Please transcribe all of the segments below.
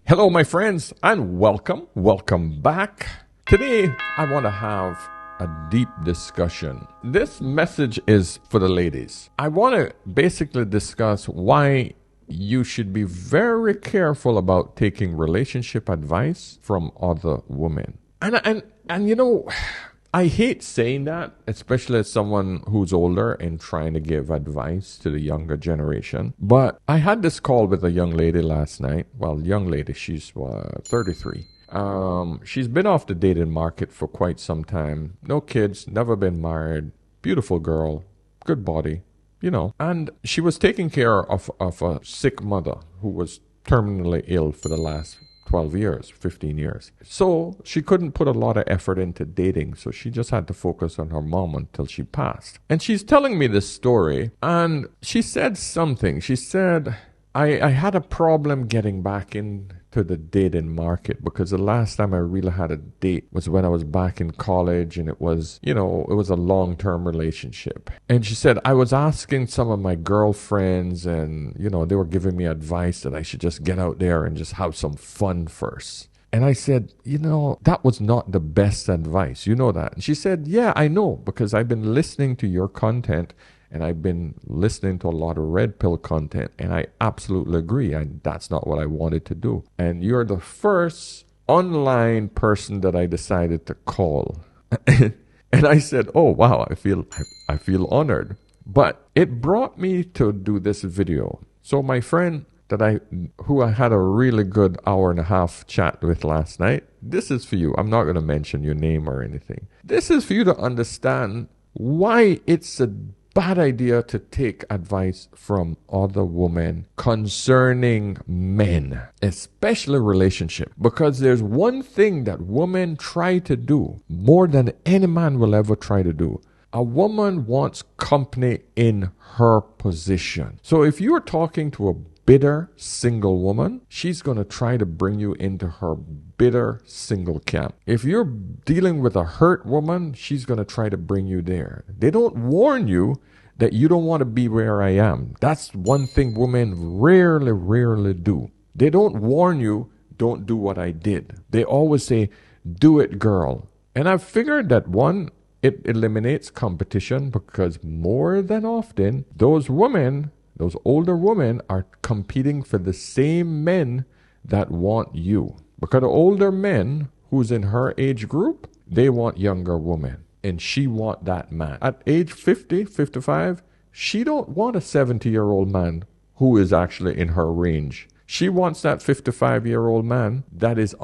Hello, my friends, and welcome back. Today, I want to have a deep discussion. This message is for the ladies. I want to basically discuss why you should be very careful about taking relationship advice from other women. And you know, I hate saying that, especially as someone who's older and trying to give advice to the younger generation. But I had this call with a young lady last night. Well, young lady, she's 33. She's been off the dating market for quite some time. No kids, never been married. Beautiful girl, good body, you know. And she was taking care of a sick mother who was terminally ill for the last 12 years, 15 years. So she couldn't put a lot of effort into dating. So she just had to focus on her mom until she passed. And she's telling me this story. And she said something. She said, I had a problem getting back into the dating market because the last time I really had a date was when I was back in college, and it was a long-term relationship. And she said, I was asking some of my girlfriends, and, they were giving me advice that I should just get out there and just have some fun first. And I said, that was not the best advice. You know that. And she said, yeah, I know, because I've been listening to your content and I've been listening to a lot of red pill content, and I absolutely agree. That's not what I wanted to do. And you're the first online person that I decided to call. And I said, oh, wow, I feel honored. But it brought me to do this video. So my friend who I had a really good hour and a half chat with last night, this is for you. I'm not going to mention your name or anything. This is for you to understand why it's a bad idea to take advice from other women concerning men, especially relationship. Because there's one thing that women try to do more than any man will ever try to do. A woman wants company in her position. So if you're talking to a bitter single woman, she's going to try to bring you into her bitter single camp. If you're dealing with a hurt woman, she's going to try to bring you there. They don't warn you that you don't want to be where I am. That's one thing women rarely do. They don't warn you, don't do what I did. They always say, do it, girl. And I've figured that one, it eliminates competition, because more than often, those older women are competing for the same men that want you. Because the older men who's in her age group, they want younger women. And she want that man. At age 50, 55, she don't want a 70-year-old man who is actually in her range. She wants that 55-year-old man that is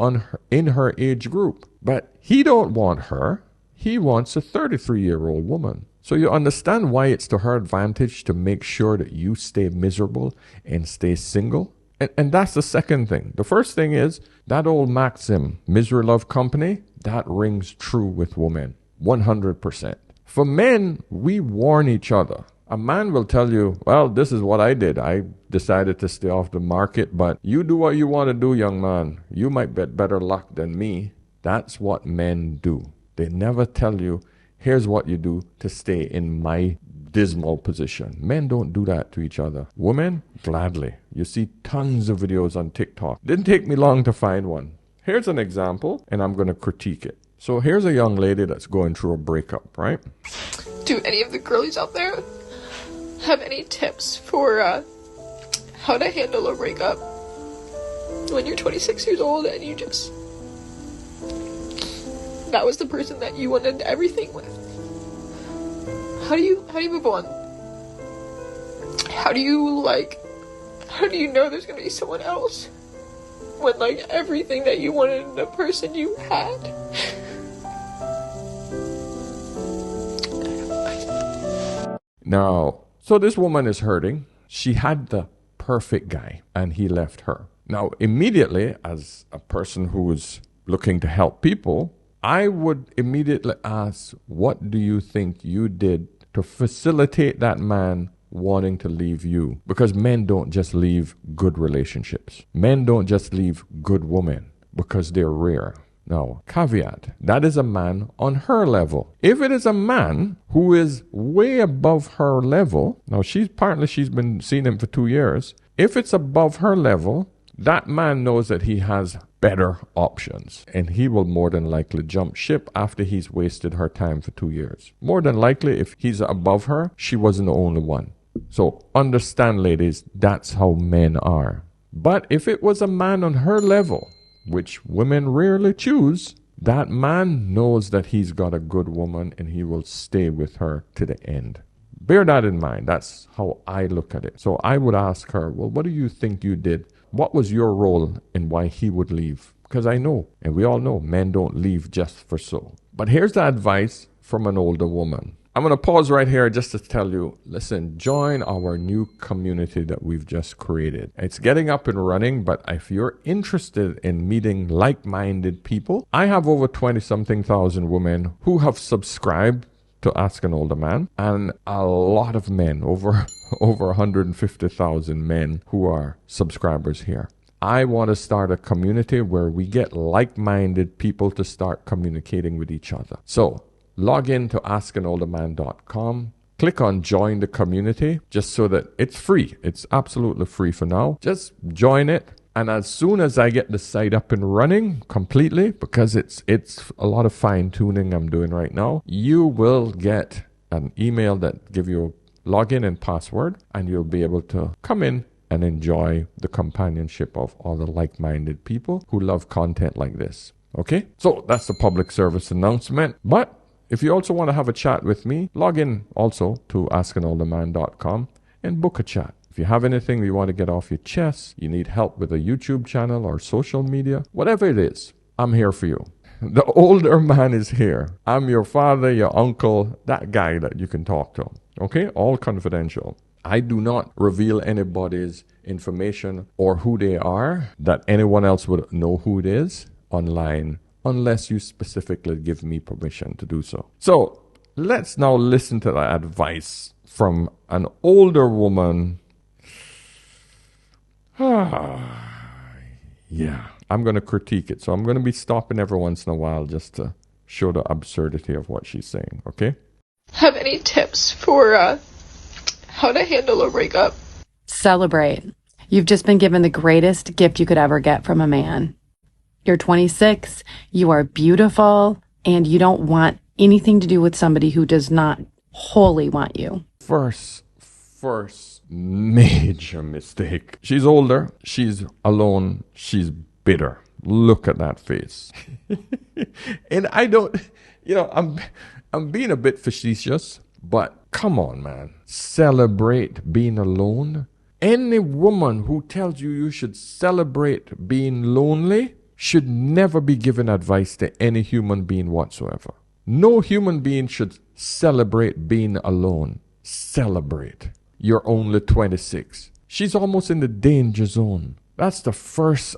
in her age group. But he don't want her. He wants a 33-year-old woman. So you understand why it's to her advantage to make sure that you stay miserable and stay single? And that's the second thing. The first thing is that old maxim, misery love company, that rings true with women, 100%. For men, we warn each other. A man will tell you, well, this is what I did. I decided to stay off the market, but you do what you want to do, young man. You might get better luck than me. That's what men do. They never tell you, here's what you do to stay in my dismal position. Men don't do that to each other. Women, gladly. You see tons of videos on TikTok. Didn't take me long to find one. Here's an example, and I'm going to critique it. So here's a young lady that's going through a breakup, right? Do any of the girlies out there have any tips for how to handle a breakup when you're 26 years old and that was the person that you wanted everything with? How do you move on? How do you know there's gonna be someone else when everything that you wanted in the person you had? Now, so this woman is hurting. She had the perfect guy and he left her. Now, immediately, as a person who is looking to help people, I would immediately ask, what do you think you did to facilitate that man wanting to leave you? Because men don't just leave good relationships. Men don't just leave good women because they're rare. Now, caveat, that is a man on her level. If it is a man who is way above her level, now she's been seeing him for 2 years. If it's above her level, that man knows that he has better options, and he will more than likely jump ship after he's wasted her time for 2 years. More than likely, if he's above her, she wasn't the only one. So understand, ladies, that's how men are. But if it was a man on her level, which women rarely choose, that man knows that he's got a good woman and he will stay with her to the end. Bear that in mind. That's how I look at it. So I would ask her, well, what do you think you did? What was your role in why he would leave? Because I know, and we all know, men don't leave just for so. But here's the advice from an older woman. I'm going to pause right here just to tell you, listen, join our new community that we've just created. It's getting up and running, but if you're interested in meeting like-minded people, I have over 20-something thousand women who have subscribed to Ask an Older Man, and a lot of men, over 150,000 men who are subscribers here. I want to start a community where we get like-minded people to start communicating with each other. So log in to askanolderman.com. Click on join the community just so that it's free. It's absolutely free for now. Just join it. And as soon as I get the site up and running completely, because it's a lot of fine tuning I'm doing right now, you will get an email that give you a login and password, and you'll be able to come in and enjoy the companionship of all the like-minded people who love content like this. Okay? So that's the public service announcement. But if you also want to have a chat with me, log in also to askanolderman.com and book a chat. If you have anything you want to get off your chest, you need help with a YouTube channel or social media, whatever it is, I'm here for you. The older man is here. I'm your father, your uncle, that guy that you can talk to. Okay? All confidential. I do not reveal anybody's information or who they are that anyone else would know who it is online unless you specifically give me permission to do so. So let's now listen to the advice from an older woman. Yeah, I'm going to critique it. So I'm going to be stopping every once in a while just to show the absurdity of what she's saying, okay? Have any tips for how to handle a breakup? Celebrate. You've just been given the greatest gift you could ever get from a man. You're 26, you are beautiful, and you don't want anything to do with somebody who does not wholly want you. First major mistake. She's older, she's alone, she's bitter. Look at that face. And I don't, I'm being a bit facetious, but come on, man. Celebrate being alone. Any woman who tells you you should celebrate being lonely should never be given advice to any human being whatsoever. No human being should celebrate being alone. Celebrate. You're only 26. She's almost in the danger zone. That's the first,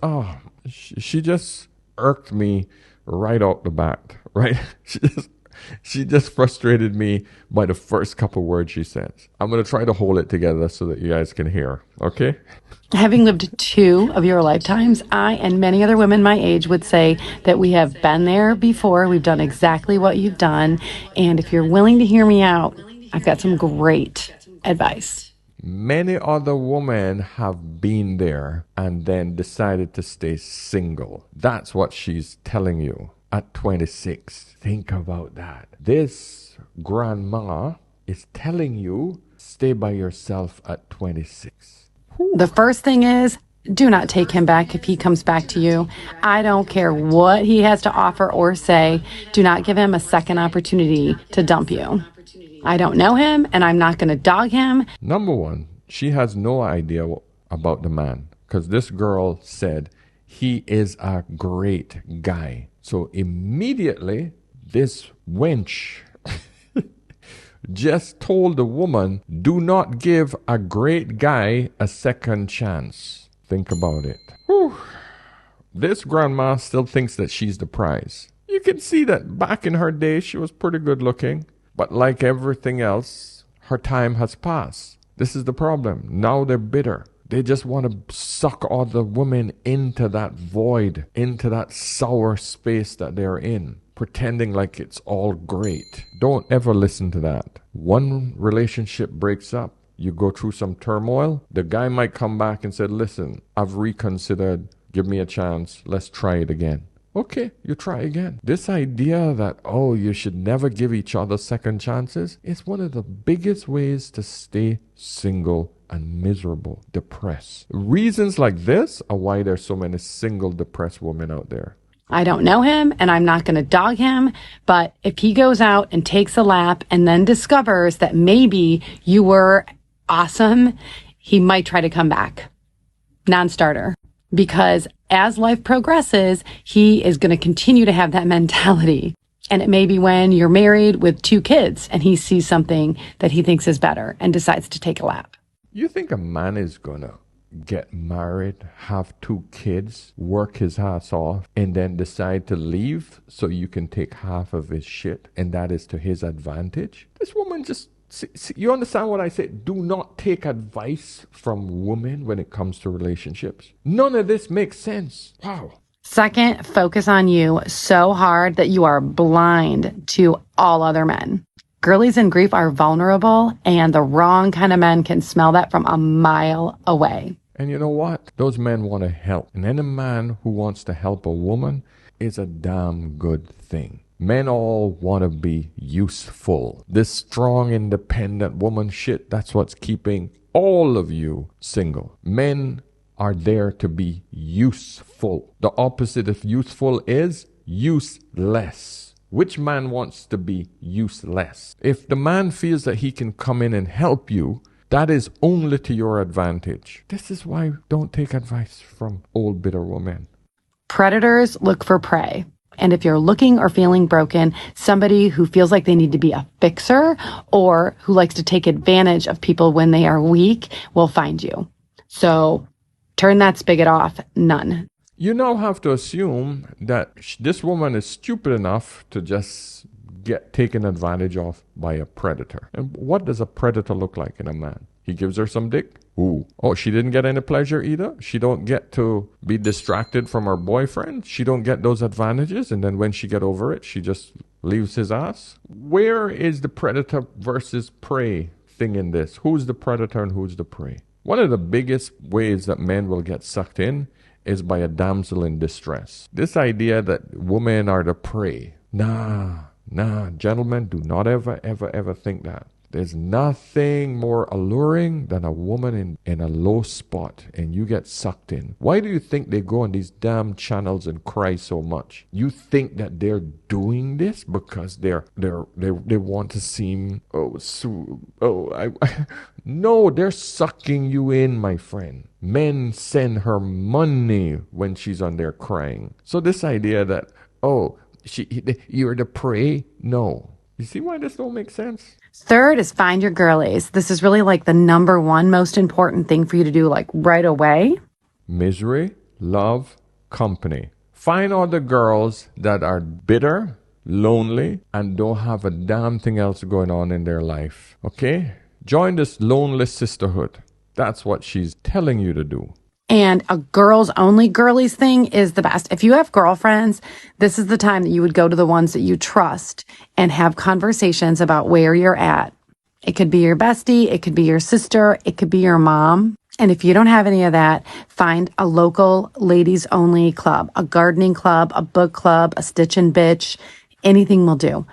she just irked me right out the bat, right? She just frustrated me by the first couple words she says. I'm going to try to hold it together so that you guys can hear, okay? Having lived 2 of your lifetimes, I and many other women my age would say that we have been there before. We've done exactly what you've done. And if you're willing to hear me out, I've got some great advice. Many other women have been there and then decided to stay single. That's what she's telling you at 26. Think about that. This grandma is telling you stay by yourself at 26. The first thing is, do not take him back if he comes back to you. I don't care what he has to offer or say. Do not give him a second opportunity to dump you. I don't know him, and I'm not going to dog him. Number one, she has no idea about the man, because this girl said he is a great guy. So immediately, this wench just told the woman, do not give a great guy a second chance. Think about it. Whew. This grandma still thinks that she's the prize. You can see that back in her day, she was pretty good looking. But like everything else, her time has passed. This is the problem. Now they're bitter. They just want to suck all the women into that void, into that sour space that they're in, pretending like it's all great. Don't ever listen to that. One relationship breaks up, you go through some turmoil, the guy might come back and say, listen, I've reconsidered. Give me a chance. Let's try it again. Okay, you try again. This idea that, oh, you should never give each other second chances is one of the biggest ways to stay single and miserable, depressed. Reasons like this are why there's so many single, depressed women out there. I don't know him and I'm not going to dog him, but if he goes out and takes a lap and then discovers that maybe you were awesome, he might try to come back. Non-starter. Because as life progresses, he is going to continue to have that mentality. And it may be when you're married with 2 kids and he sees something that he thinks is better and decides to take a lap. You think a man is going to get married, have 2 kids, work his ass off, and then decide to leave so you can take half of his shit, and that is to his advantage? This woman just... See, you understand what I say? Do not take advice from women when it comes to relationships. None of this makes sense. Wow. Second, focus on you so hard that you are blind to all other men. Girlies in grief are vulnerable, and the wrong kind of men can smell that from a mile away. And you know what? Those men want to help. And any man who wants to help a woman is a damn good thing. Men all want to be useful. This strong, independent woman shit, that's what's keeping all of you single. Men are there to be useful. The opposite of useful is useless. Which man wants to be useless? If the man feels that he can come in and help you, that is only to your advantage. This is why don't take advice from old bitter women. Predators look for prey. And if you're looking or feeling broken, somebody who feels like they need to be a fixer or who likes to take advantage of people when they are weak will find you. So turn that spigot off. None. You now have to assume that this woman is stupid enough to just get taken advantage of by a predator. And what does a predator look like in a man? He gives her some dick. Ooh. Oh, she didn't get any pleasure either? She don't get to be distracted from her boyfriend? She don't get those advantages? And then when she get over it, she just leaves his ass? Where is the predator versus prey thing in this? Who's the predator and who's the prey? One of the biggest ways that men will get sucked in is by a damsel in distress. This idea that women are the prey. Nah, gentlemen, do not ever think that. There's nothing more alluring than a woman in a low spot and you get sucked in. Why do you think they go on these damn channels and cry so much? You think that they're doing this because they want to seem no, they're sucking you in, my friend. Men send her money when she's on there crying. So this idea that you're the prey, no. You see why this don't make sense? Third is find your girlies. This is really like the number one most important thing for you to do like right away. Misery, love, company. Find all the girls that are bitter, lonely, and don't have a damn thing else going on in their life. Okay? Join this lonely sisterhood. That's what she's telling you to do. And a girls only girlies thing is the best. If you have girlfriends, this is the time that you would go to the ones that you trust and have conversations about where you're at. It could be your bestie. It could be your sister. It could be your mom. And if you don't have any of that, find a local ladies only club, a gardening club, a book club, a stitch and bitch. Anything will do.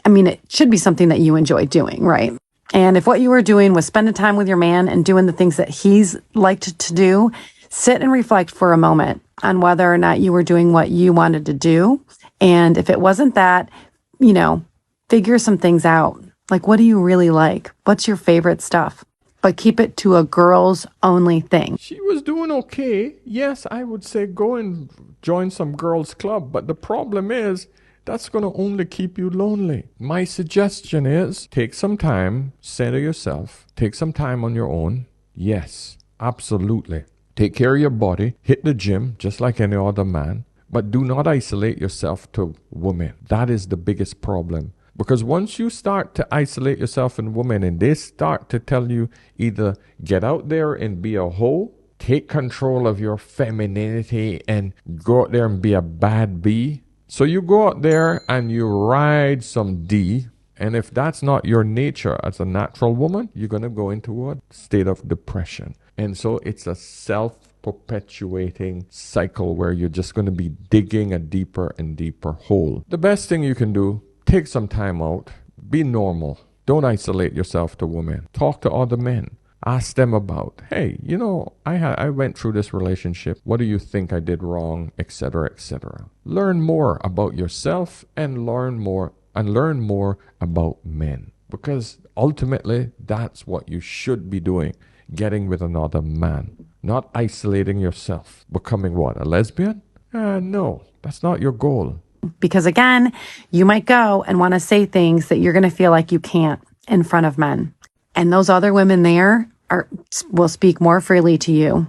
I mean, it should be something that you enjoy doing, right? And if what you were doing was spending time with your man and doing the things that he's liked to do, sit and reflect for a moment on whether or not you were doing what you wanted to do. And if it wasn't that, figure some things out. Like, what do you really like? What's your favorite stuff? But keep it to a girls only thing. She was doing okay. Yes, I would say go and join some girls club. But the problem is that's going to only keep you lonely. My suggestion is take some time, center yourself, take some time on your own. Yes, absolutely. Take care of your body, hit the gym just like any other man, but do not isolate yourself to women. That is the biggest problem. Because once you start to isolate yourself in women and they start to tell you either get out there and be a hoe, take control of your femininity and go out there and be a bad bee. So you go out there and you ride some D And if that's not your nature as a natural woman, you're going to go into a state of depression. And so it's a self-perpetuating cycle where you're just going to be digging a deeper and deeper hole. The best thing you can do, take some time out, be normal. Don't isolate yourself to women. Talk to other men. Ask them about, hey, I went through this relationship. What do you think I did wrong, etc., etc. Learn more about yourself and learn more about men. Because ultimately, that's what you should be doing. Getting with another man. Not isolating yourself. Becoming what, a lesbian? No, that's not your goal. Because again, you might go and want to say things that you're going to feel like you can't in front of men. And those other women there will speak more freely to you.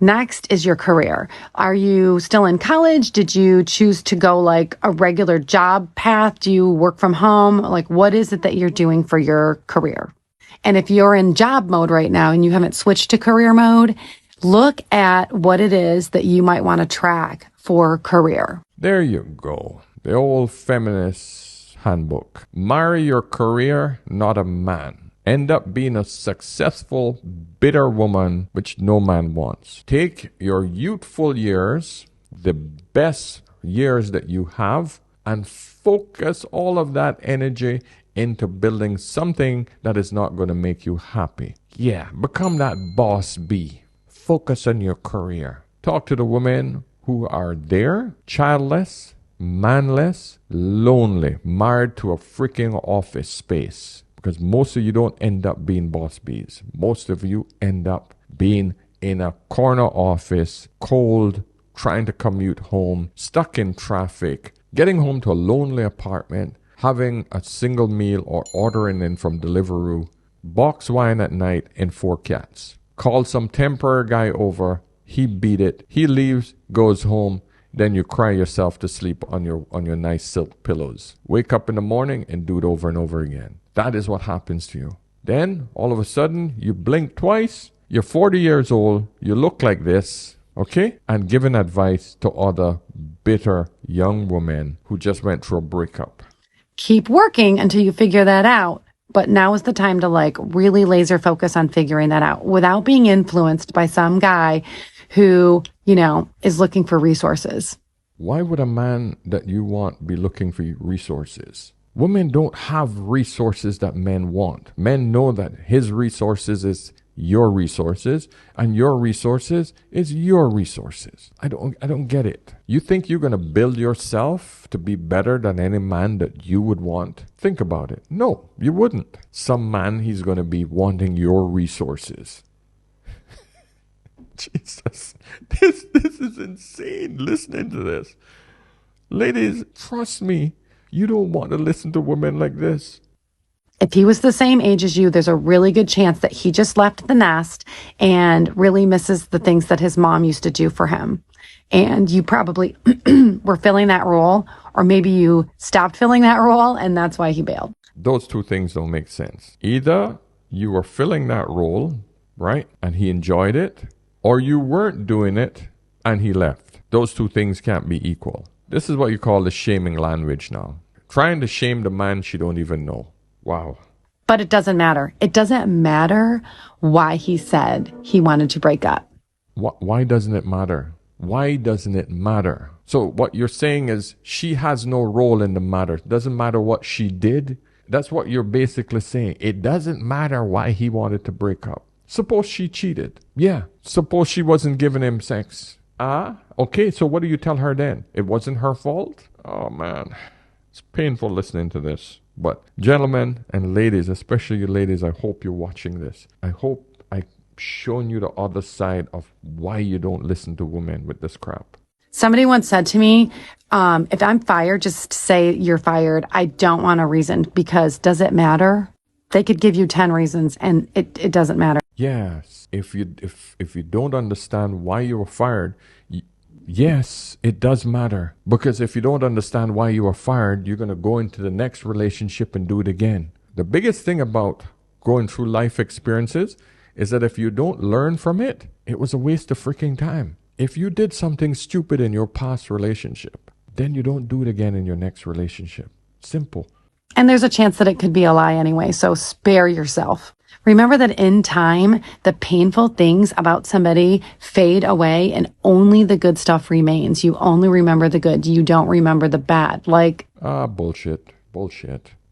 Next is your career. Are you still in college? Did you choose to go like a regular job path? Do you work from home? Like, what is it that you're doing for your career? And if you're in job mode right now and you haven't switched to career mode, look at what it is that you might want to track for career. There you go. The old feminist handbook. Marry your career, not a man. End up being a successful, bitter woman, which no man wants. Take your youthful years, the best years that you have, and focus all of that energy into building something that is not going to make you happy. Yeah, become that boss bee. Focus on your career. Talk to the women who are there, childless, manless, lonely, married to a freaking office space. Because most of you don't end up being boss bees. Most of you end up being in a corner office, cold, trying to commute home, stuck in traffic, getting home to a lonely apartment, having a single meal or ordering in from Deliveroo, box wine at night, and 4 cats. Call some temporary guy over, he beat it, he leaves, goes home, then you cry yourself to sleep on your nice silk pillows. Wake up in the morning and do it over and over again. That is what happens to you. Then, all of a sudden, you blink twice, you're 40 years old, you look like this, okay? And giving advice to other bitter young women who just went through a breakup. Keep working until you figure that out. But now is the time to really laser focus on figuring that out without being influenced by some guy who, is looking for resources. Why would a man that you want be looking for resources? Women don't have resources that men want. Men know that his resources is your resources and your resources is your resources. I don't get it. You think you're going to build yourself to be better than any man that you would want? Think about it. No, you wouldn't. Some man, he's going to be wanting your resources. Jesus, this is insane listening to this. Ladies, trust me, you don't want to listen to women like this. If he was the same age as you, there's a really good chance that he just left the nest and really misses the things that his mom used to do for him. And you probably were filling that role, or maybe you stopped filling that role and that's why he bailed. Those two things don't make sense. Either you were filling that role, right, and he enjoyed it, or you weren't doing it and he left. Those two things can't be equal. This is what you call the shaming language now. Trying to shame the man she don't even know. Wow. But it doesn't matter. It doesn't matter why he said he wanted to break up. Why doesn't it matter? Why doesn't it matter? So what you're saying is she has no role in the matter. It doesn't matter what she did. That's what you're basically saying. It doesn't matter why he wanted to break up. Suppose she cheated. Yeah. Suppose she wasn't giving him sex. Okay, so what do you tell her then? It wasn't her fault? Oh man, it's painful listening to this. But gentlemen and ladies, especially you ladies, I hope you're watching this. I hope I've shown you the other side of why you don't listen to women with this crap. Somebody once said to me, if I'm fired, just say you're fired. I don't want a reason, because does it matter? They could give you 10 reasons and it doesn't matter. Yes. If you don't understand why you were fired, yes, it does matter. Because if you don't understand why you were fired, you're going to go into the next relationship and do it again. The biggest thing about going through life experiences is that if you don't learn from it, it was a waste of freaking time. If you did something stupid in your past relationship, then you don't do it again in your next relationship. Simple. And there's a chance that it could be a lie anyway, so spare yourself. Remember that in time, the painful things about somebody fade away and only the good stuff remains. You only remember the good. You don't remember the bad. Bullshit.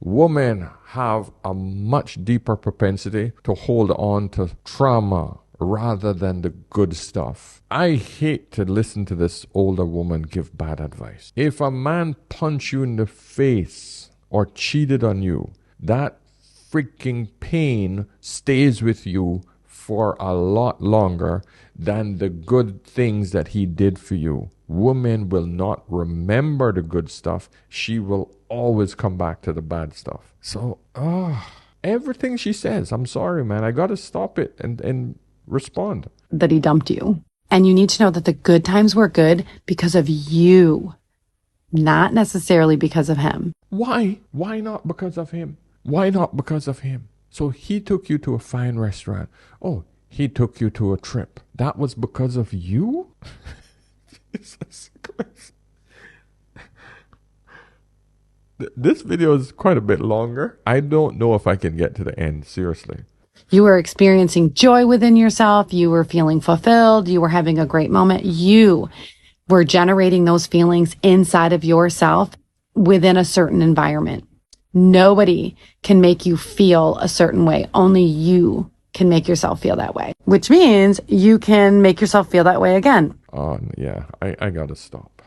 Women have a much deeper propensity to hold on to trauma rather than the good stuff. I hate to listen to this older woman give bad advice. If a man punched you in the face or cheated on you, that freaking pain stays with you for a lot longer than the good things that he did for you. Woman will not remember the good stuff. She will always come back to the bad stuff. So, everything she says, I'm sorry, man. I got to stop it and respond. That he dumped you. And you need to know that the good times were good because of you, not necessarily because of him. Why? Why not because of him? Why not because of him? So he took you to a fine restaurant. Oh, he took you to a trip. That was because of you? Jesus Christ. This video is quite a bit longer. I don't know if I can get to the end, seriously. You were experiencing joy within yourself. You were feeling fulfilled. You were having a great moment. You were generating those feelings inside of yourself within a certain environment. Nobody can make you feel a certain way. Only you can make yourself feel that way, which means you can make yourself feel that way again. Yeah, I gotta stop.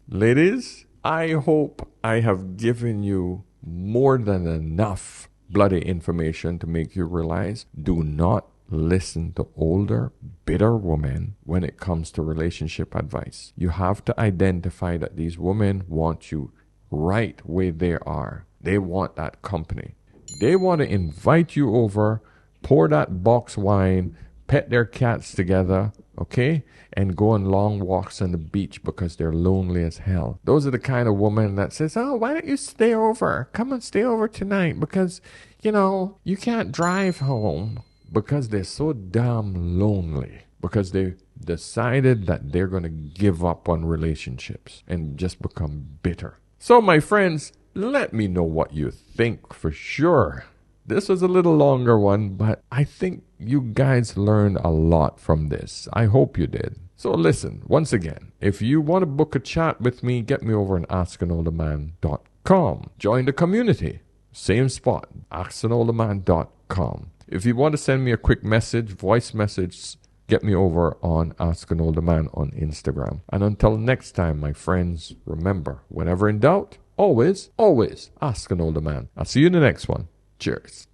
Ladies, I hope I have given you more than enough bloody information to make you realize do not listen to older, bitter women when it comes to relationship advice. You have to identify that these women want you right where they are. They want that company. They want to invite you over, pour that box wine, pet their cats together, okay? And go on long walks on the beach because they're lonely as hell. Those are the kind of woman that says, oh, why don't you stay over? Come and stay over tonight because, you can't drive home. Because they're so damn lonely. Because they decided that they're going to give up on relationships and just become bitter. So, my friends, let me know what you think for sure. This was a little longer one, but I think you guys learned a lot from this. I hope you did. So listen, once again, if you want to book a chat with me, get me over on askanolderman.com. Join the community. Same spot, askanolderman.com. If you want to send me a quick message, voice message, get me over on Ask an Older Man on Instagram. And until next time, my friends, remember, whenever in doubt, always, always ask an older man. I'll see you in the next one. Cheers.